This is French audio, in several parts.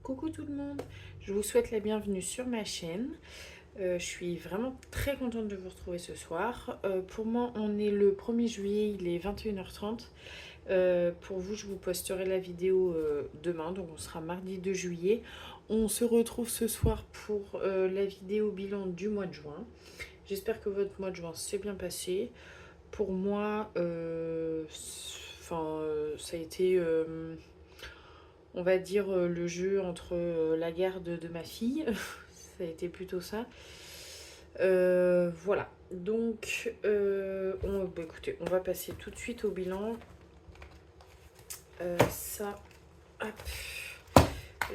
Coucou tout le monde, je vous souhaite la bienvenue sur ma chaîne. Je suis vraiment très contente de vous retrouver ce soir. Pour moi, on est le 1er juillet, il est 21h30. Pour vous, je vous posterai la vidéo demain, donc on sera mardi 2 juillet. On se retrouve ce soir pour la vidéo bilan du mois de juin. J'espère que votre mois de juin s'est bien passé. Pour moi, ça a été... on va dire le jeu entre la garde de ma fille. Ça a été plutôt ça. Voilà. Donc, écoutez, on va passer tout de suite au bilan. Ça, hop.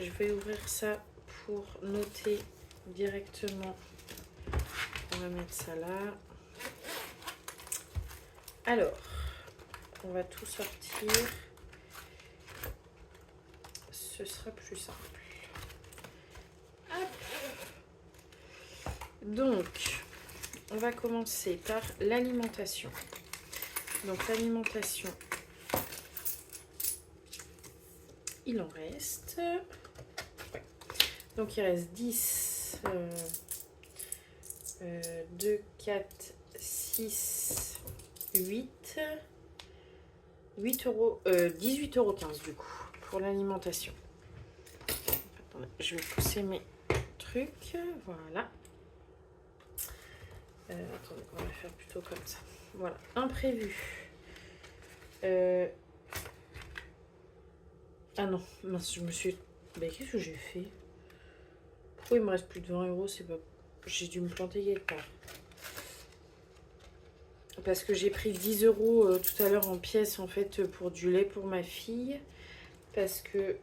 Je vais ouvrir ça pour noter directement. On va mettre ça là. Alors, on va tout sortir. Ce sera plus simple. Hop. Donc, on va commencer par l'alimentation. Donc, l'alimentation, il en reste. Ouais. Donc, il reste 10, 2, 4, 6, 8. 8 euros, 18,15 € du coup, pour l'alimentation. Attendez, je vais pousser mes trucs. Voilà. Attendez, on va faire plutôt comme ça. Voilà, imprévu. Ah non, mince, je me suis... Ben, qu'est-ce que j'ai fait? Pourquoi il me reste plus de 20 €? C'est pas... J'ai dû me planter quelque part. Parce que j'ai pris 10 € tout à l'heure en pièces, en fait, pour du lait pour ma fille. Parce que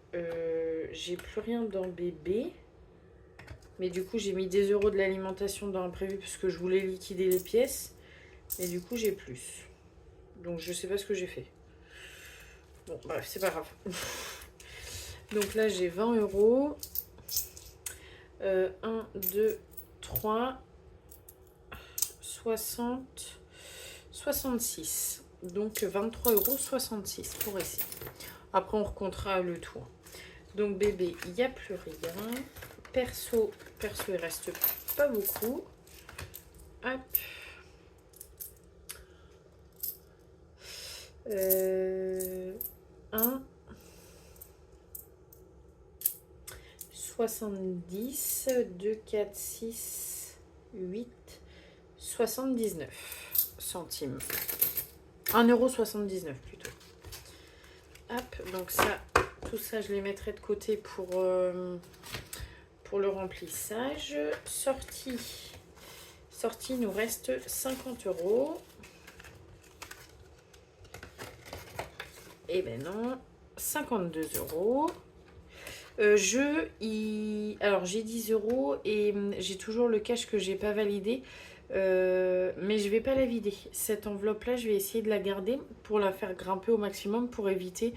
j'ai plus rien dans bébé. Mais du coup, j'ai mis des euros de l'alimentation dans imprévu parce que je voulais liquider les pièces. Mais du coup, j'ai plus. Donc, je sais pas ce que j'ai fait. Bon, bref, c'est pas grave. Donc là, j'ai 20 €. 1, 2, 3, 60, 66. Donc, 23,66 € pour ici. Après, on recomptera le tout. Donc, bébé, il n'y a plus rien. Perso, il reste pas beaucoup. Hop. 1, 70, 2, 4, 6, 8, 79 centimes. 1,79 € plutôt. Hop, donc ça, tout ça, je les mettrai de côté pour le remplissage. Sortie, il nous reste 50 €. Eh ben non, 52 €. Alors j'ai 10 € et j'ai toujours le cash que j'ai pas validé. Mais je vais pas la vider. Cette enveloppe là, je vais essayer de la garder pour la faire grimper au maximum pour éviter,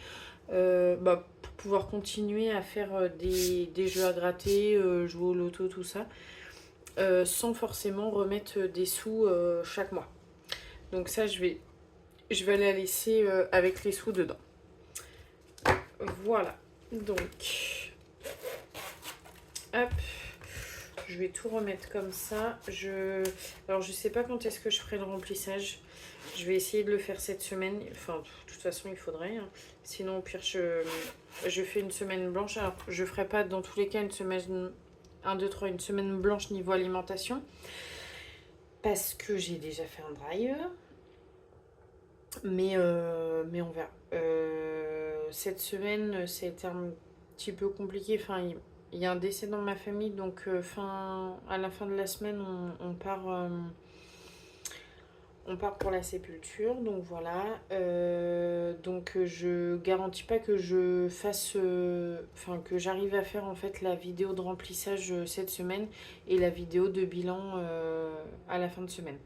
pour pouvoir continuer à faire des jeux à gratter, jouer au loto, tout ça, sans forcément remettre des sous chaque mois. Donc ça, je vais la laisser avec les sous dedans. Voilà. Donc, hop. Je vais tout remettre comme ça. Alors, je sais pas quand est-ce que je ferai le remplissage. Je vais essayer de le faire cette semaine. Enfin, de toute façon, il faudrait. Hein. Sinon, au pire, je fais une semaine blanche. Alors, je ferai pas dans tous les cas une semaine... 1, 2, 3, une semaine blanche niveau alimentation. Parce que j'ai déjà fait un drive. Mais on verra. Cette semaine, ça a été un petit peu compliqué. Enfin, il y a un décès dans ma famille, donc à la fin de la semaine, on part pour la sépulture. Donc voilà. Donc je garantis pas que je fasse, que j'arrive à faire en fait la vidéo de remplissage cette semaine et la vidéo de bilan à la fin de semaine.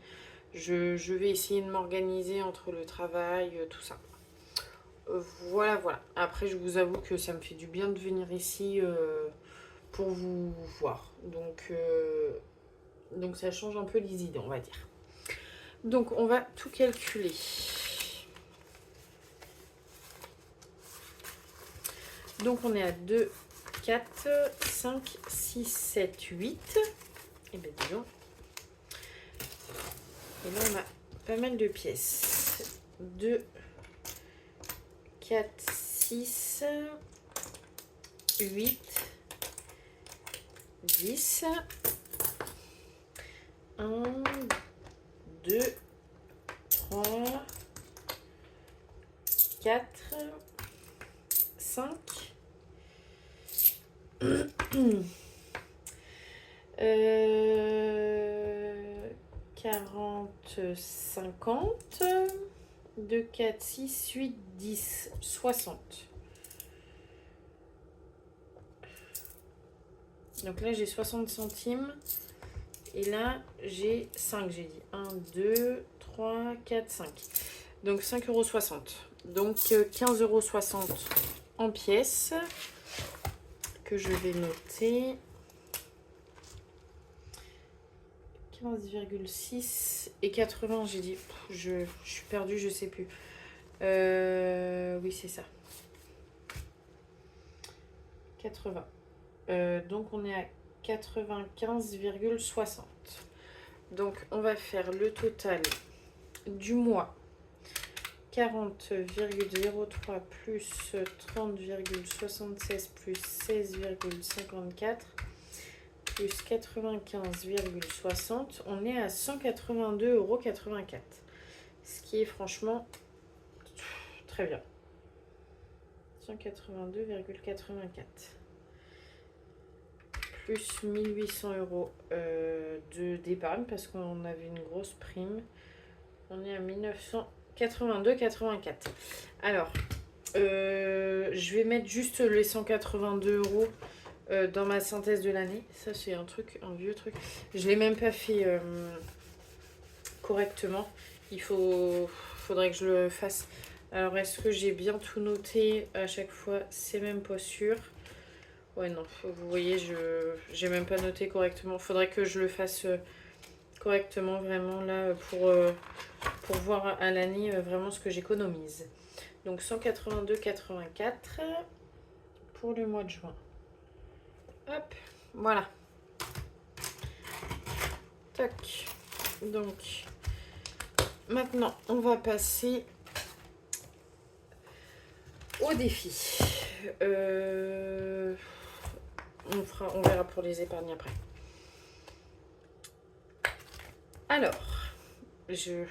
Je vais essayer de m'organiser entre le travail, tout ça. Voilà. Après, je vous avoue que ça me fait du bien de venir ici pour vous voir. Donc ça change un peu les idées, on va dire. Donc, on va tout calculer. Donc, on est à 4, 5, 6, 7, 8. Et bien dis donc. Et là, on a pas mal de pièces. 2, 4, 6, 8, 10. 1, 2, 3, 4, 5. 40, 50. 2, 4, 6, 8, 10, 60. Donc là, j'ai 60 centimes. Et là, j'ai 5, j'ai dit. 1, 2, 3, 4, 5. Donc 5,60 €. Donc 15,60 € en pièces. Que je vais noter. 15,6 et 80, j'ai dit. Je suis perdue, je sais plus. Oui, c'est ça. 80. Donc on est à 95,60. Donc on va faire le total du mois. 40,03 plus 30,76 plus 16,54 plus 95,60. On est à 182,84 €. Ce qui est franchement très bien. 182,84. Plus 1800 € d'épargne parce qu'on avait une grosse prime. On est à 1982,84. Alors, je vais mettre juste les 182 € dans ma synthèse de l'année. Ça, c'est un vieux truc. Je ne l'ai même pas fait correctement. Faudrait que je le fasse. Alors, est-ce que j'ai bien tout noté à chaque fois? C'est même pas sûr. Ouais, non, vous voyez, j'ai même pas noté correctement. Faudrait que je le fasse correctement, vraiment, là, pour voir à l'année vraiment ce que j'économise. Donc, 182,84 pour le mois de juin. Hop, voilà. Tac. Donc, maintenant, on va passer au défi. On verra pour les épargnes après. Alors, désolée,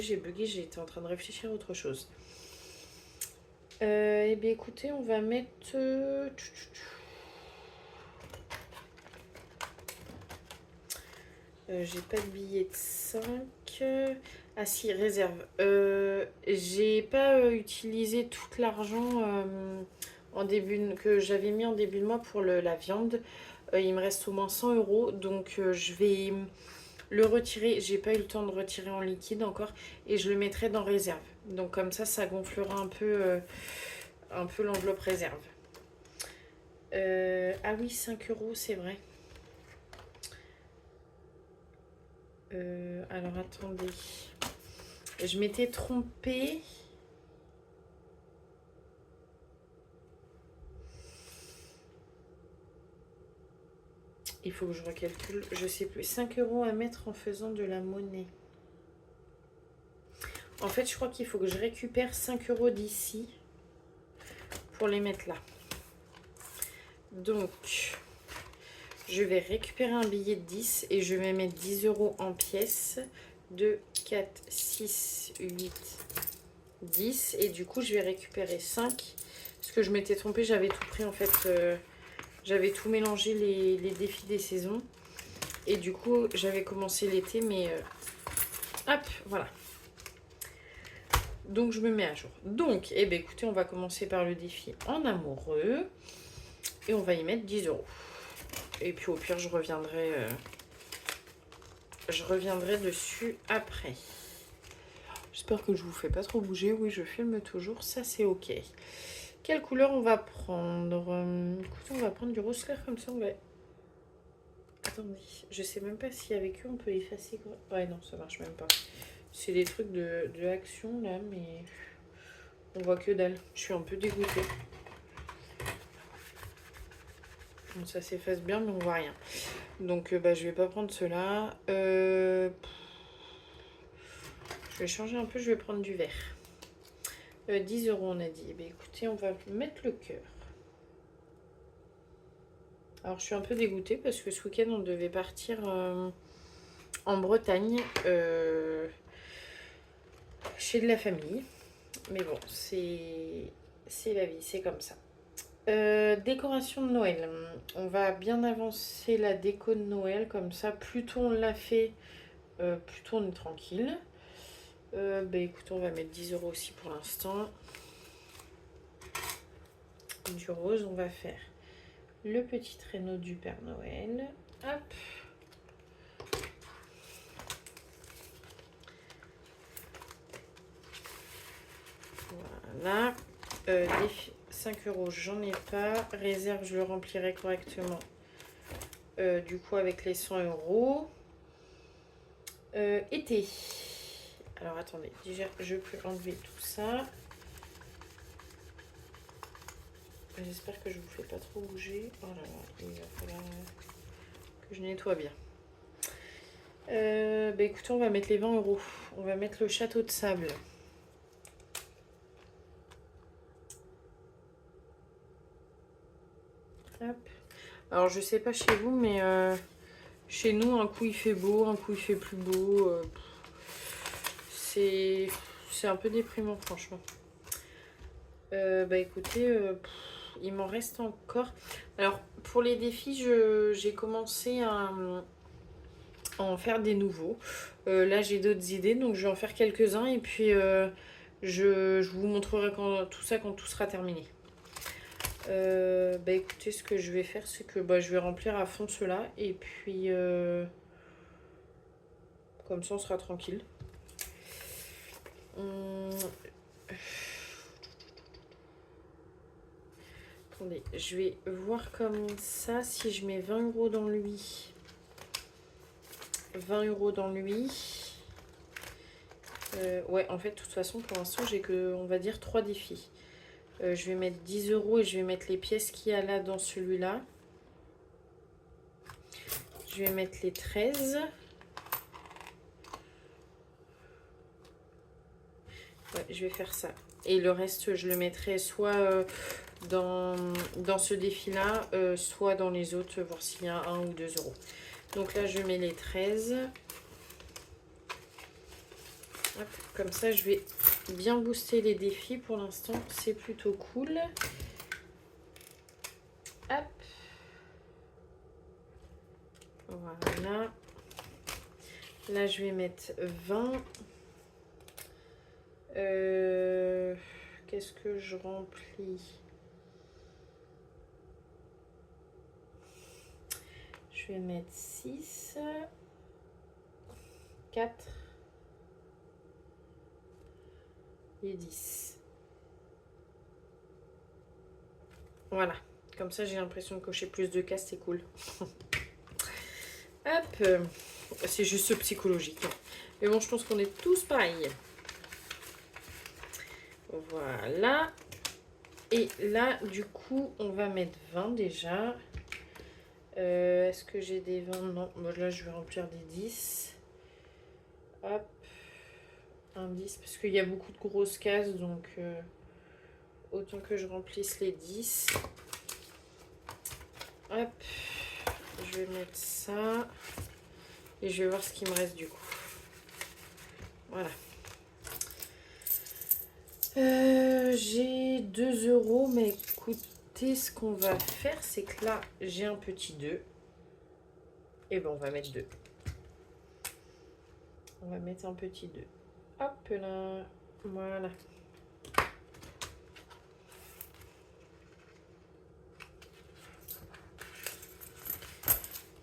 j'ai bugué, j'étais en train de réfléchir à autre chose. Eh bien, écoutez, on va mettre... j'ai pas de billet de 5. Ah si, réserve. J'ai pas utilisé tout l'argent que j'avais mis en début de mois pour la viande. Il me reste au moins 100 €. Donc je vais le retirer. J'ai pas eu le temps de retirer en liquide encore. Et je le mettrai dans réserve. Donc comme ça gonflera un peu l'enveloppe réserve. Ah oui, 5 €, c'est vrai. Alors attendez. Je m'étais trompée. Il faut que je recalcule. Je sais plus. 5 € à mettre en faisant de la monnaie. En fait, je crois qu'il faut que je récupère 5 € d'ici pour les mettre là. Donc, je vais récupérer un billet de 10 et je vais mettre 10 € en pièces. 2, 4, 6, 8, 10. Et du coup, je vais récupérer 5. Parce que je m'étais trompée, j'avais tout pris en fait. J'avais tout mélangé les défis des saisons. Et du coup, j'avais commencé l'été, mais... hop, voilà. Donc, je me mets à jour. Donc, eh bien, écoutez, on va commencer par le défi en amoureux. Et on va y mettre 10 €. Et puis, au pire, je reviendrai dessus après. J'espère que je vous fais pas trop bouger. Oui, je filme toujours. Ça, c'est OK. Quelle couleur on va prendre? Écoutez, on va prendre du rose clair comme ça. On va... Attendez, je sais même pas si avec eux on peut effacer. Ouais, non, ça marche même pas. C'est des trucs de action là, mais on voit que dalle. Je suis un peu dégoûtée. Bon, ça s'efface bien, mais on voit rien. Donc, bah, je vais pas prendre cela. Je vais changer un peu, je vais prendre du vert. 10 euros, on a dit. Eh bien, écoutez, on va mettre le cœur. Alors, je suis un peu dégoûtée parce que ce week-end, on devait partir en Bretagne chez de la famille. Mais bon, c'est la vie, c'est comme ça. Décoration de Noël. On va bien avancer la déco de Noël, comme ça, plus tôt on l'a fait, plus tôt on est tranquille. Bah écoute, on va mettre 10 euros aussi pour l'instant. Du rose, on va faire le petit traîneau du Père Noël. Hop. Voilà. 5 euros, j'en ai pas. Réserve, je le remplirai correctement. Du coup, avec les 100 euros. Été. Alors, attendez. Déjà, je peux enlever tout ça. J'espère que je vous fais pas trop bouger. Oh là là, il va falloir que je nettoie bien. Bah écoutez, on va mettre les 20 euros. On va mettre le château de sable. Hop. Alors je sais pas chez vous, mais chez nous, un coup il fait beau, un coup il fait plus beau. C'est un peu déprimant, franchement. Bah écoutez, il m'en reste encore. Alors pour les défis, j'ai commencé à en faire des nouveaux. Là j'ai d'autres idées, donc je vais en faire quelques-uns et puis je vous montrerai tout ça quand tout sera terminé. Bah écoutez, ce que je vais faire, c'est que bah, je vais remplir à fond cela et puis comme ça on sera tranquille. Attendez, je vais voir comme ça si je mets 20 euros dans lui. 20 euros dans lui. Ouais, en fait, de toute façon, pour l'instant, j'ai que, on va dire, 3 défis. Je vais mettre 10 euros et je vais mettre les pièces qu'il y a là dans celui-là. Je vais mettre les 13. Ouais, je vais faire ça. Et le reste, je le mettrai soit dans ce défi-là, soit dans les autres, voir s'il y a 1 ou 2 euros. Donc là, je mets les 13. Hop, comme ça, je vais bien booster les défis. Pour l'instant, c'est plutôt cool. Hop. Voilà. Là, je vais mettre 20. Qu'est-ce que je remplis? Je vais mettre 6, 4 et 10. Voilà. Comme ça, j'ai l'impression de cocher plus de cases, c'est cool. Hop. C'est juste psychologique. Mais bon, je pense qu'on est tous pareils. Voilà. Et là, du coup, on va mettre 20 déjà. Est-ce que j'ai des 20? Non. Bon, là, je vais remplir des 10. Hop. Un 10. Parce qu'il y a beaucoup de grosses cases. Donc, autant que je remplisse les 10. Hop. Je vais mettre ça. Et je vais voir ce qui me reste du coup. Voilà. J'ai 2 euros, mais écoutez, ce qu'on va faire, c'est que là, j'ai un petit 2. Et ben, on va mettre 2. On va mettre un petit 2. Hop là. Voilà.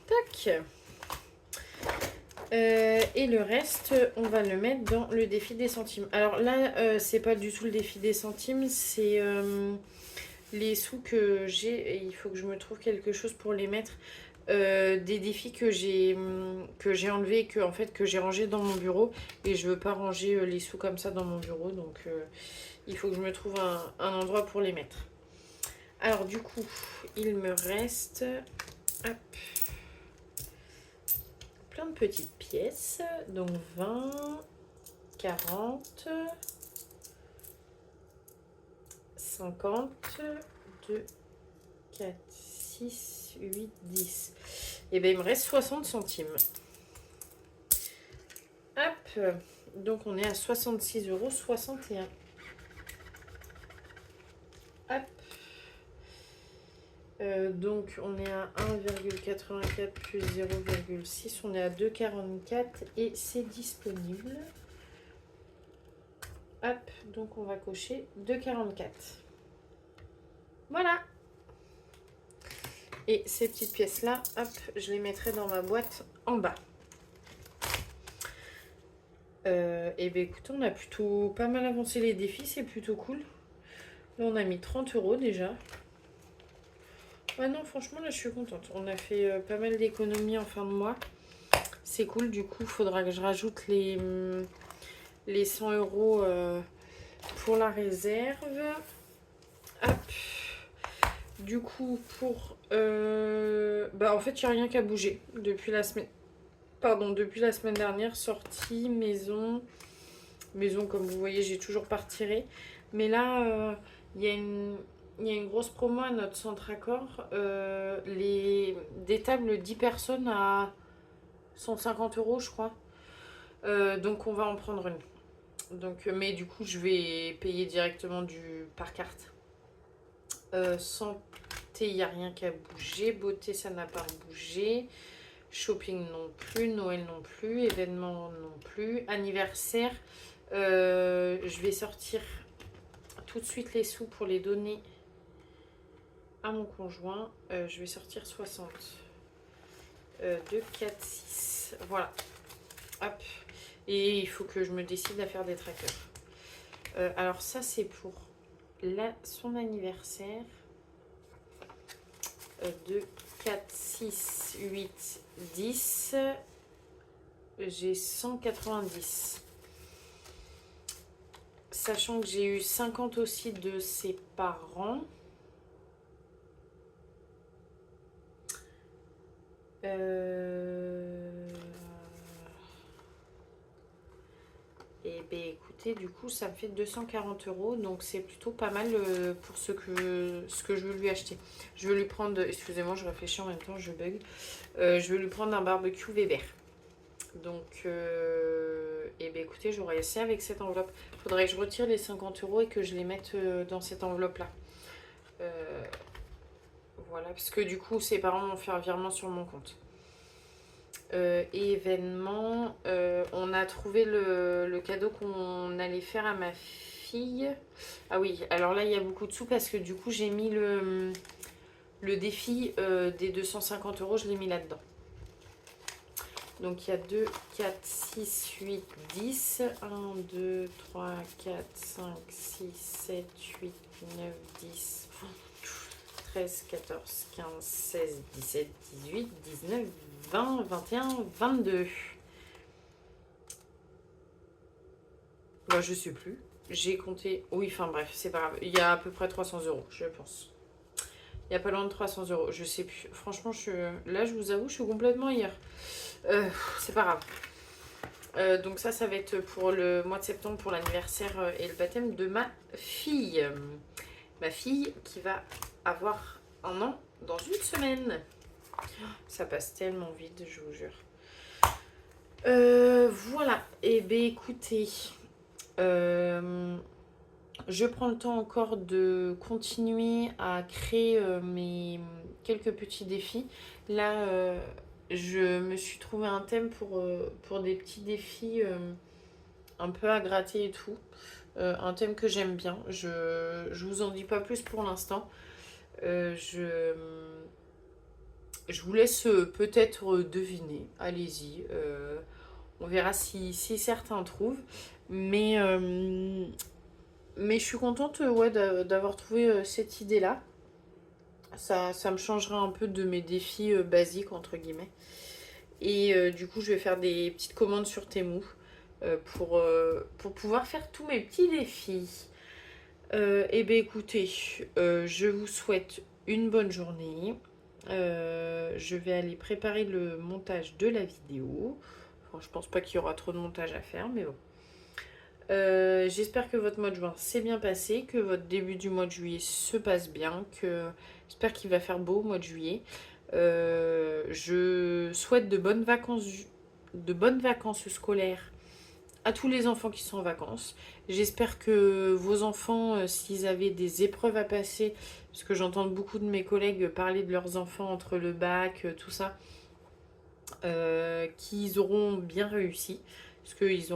Tac. Et le reste, on va le mettre dans le défi des centimes. Alors là, c'est pas du tout le défi des centimes, c'est les sous que j'ai. Et il faut que je me trouve quelque chose pour les mettre. Des défis que j'ai enlevés, que j'ai rangé dans mon bureau. Et je veux pas ranger les sous comme ça dans mon bureau. Donc il faut que je me trouve un endroit pour les mettre. Alors du coup, il me reste hop, plein de petites pièces. Donc 20, 40, 50, 2, 4, 6, 8, 10. Et bien il me reste 60 centimes. Hop, donc on est à 66,61 €. Hop. Donc on est à 1,84 plus 0,6, on est à 2,44 et c'est disponible. Hop, donc on va cocher 2,44. Voilà. Et ces petites pièces-là, hop, je les mettrai dans ma boîte en bas. Et bien écoutez, on a plutôt pas mal avancé les défis, c'est plutôt cool. Là on a mis 30 € déjà. Ouais non, franchement là je suis contente. On a fait pas mal d'économies en fin de mois. C'est cool, du coup il faudra que je rajoute les 100 € pour la réserve. Hop. Du coup pour... en fait il n'y a rien qu'à bouger depuis la semaine... depuis la semaine dernière, sortie, maison comme vous voyez j'ai toujours pas retiré. Mais là il y a une grosse promo à notre centre Accor. Des tables 10 personnes à 150 € je crois. Donc on va en prendre une. Donc, mais du coup je vais payer directement par carte. Santé, il n'y a rien qu'à bouger. Beauté, ça n'a pas bougé. Shopping non plus. Noël non plus. Événement non plus. Anniversaire, je vais sortir tout de suite les sous pour les donner à mon conjoint. Je vais sortir 60. 2, 4, 6. Voilà. Hop. Et il faut que je me décide à faire des trackers. Alors ça c'est pour son anniversaire. 2, 4, 6, 8, 10. J'ai 190. Sachant que j'ai eu 50 aussi de ses parents. Et bien écoutez, du coup ça me fait 240 €. Donc c'est plutôt pas mal pour ce que je veux lui acheter. Je veux lui prendre, excusez-moi je réfléchis en même temps, je bug. Je veux lui prendre un barbecue Weber. Donc et bien écoutez, j'aurai essayé avec cette enveloppe. Il faudrait que je retire les 50 € et que je les mette dans cette enveloppe là. Voilà, parce que du coup ses parents vont faire un virement sur mon compte. Événement, on a trouvé le cadeau qu'on allait faire à ma fille. Ah oui, alors là il y a beaucoup de sous parce que du coup j'ai mis le défi des 250 €, je l'ai mis là-dedans. Donc il y a 2, 4, 6, 8, 10. 1, 2, 3, 4, 5, 6, 7, 8, 9, 10, 13, 14, 15, 16, 17, 18, 19, 20, 21, 22. Bah, je sais plus. J'ai compté. Oui, enfin bref, c'est pas grave. Il y a à peu près 300 €, je pense. Il n'y a pas loin de 300 €. Je sais plus. Franchement, là, je vous avoue, je suis complètement hier. C'est pas grave. Donc ça va être pour le mois de septembre, pour l'anniversaire et le baptême de ma fille. Ma fille qui va avoir un an dans une semaine. Ça passe tellement vite, je vous jure. Voilà. Et bien écoutez, je prends le temps encore de continuer à créer mes quelques petits défis. Là, je me suis trouvé un thème pour des petits défis un peu à gratter et tout. Un thème que j'aime bien. Je vous en dis pas plus pour l'instant. Je vous laisse peut-être deviner. Allez-y. On verra si certains trouvent. Mais je suis contente ouais, d'avoir trouvé cette idée-là. Ça me changera un peu de mes défis basiques, entre guillemets. Et du coup, je vais faire des petites commandes sur Temu pour pouvoir faire tous mes petits défis. Eh bien écoutez, je vous souhaite une bonne journée. Je vais aller préparer le montage de la vidéo. Enfin, je pense pas qu'il y aura trop de montage à faire, mais bon. J'espère que votre mois de juin s'est bien passé, que votre début du mois de juillet se passe bien, que j'espère qu'il va faire beau au mois de juillet. Je souhaite de bonnes vacances scolaires à tous les enfants qui sont en vacances. J'espère que vos enfants, s'ils avaient des épreuves à passer, parce que j'entends beaucoup de mes collègues parler de leurs enfants entre le bac, tout ça, qu'ils auront bien réussi. Parce ils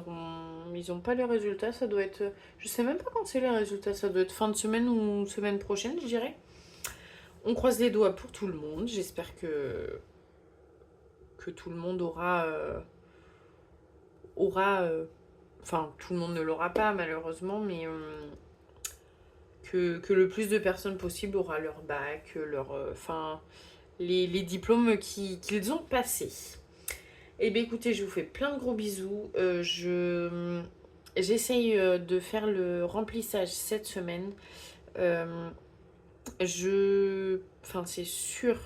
ont pas les résultats, ça doit être... Je sais même pas quand c'est les résultats, ça doit être fin de semaine ou semaine prochaine, je dirais. On croise les doigts pour tout le monde, j'espère que tout le monde enfin, tout le monde ne l'aura pas malheureusement, mais que le plus de personnes possible aura leur bac, enfin, les diplômes qu'ils ont passés. Eh bien écoutez, je vous fais plein de gros bisous. J'essaye de faire le remplissage cette semaine. Euh, Enfin, c'est sûr.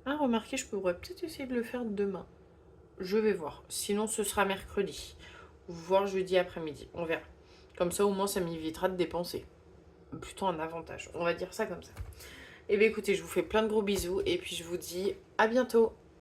Ah, remarquez, je pourrais peut-être essayer de le faire demain. Je vais voir. Sinon, ce sera mercredi. Voire jeudi après-midi. On verra. Comme ça, au moins, ça m'évitera de dépenser. Plutôt un avantage. On va dire ça comme ça. Eh bien écoutez, je vous fais plein de gros bisous. Et puis je vous dis à bientôt.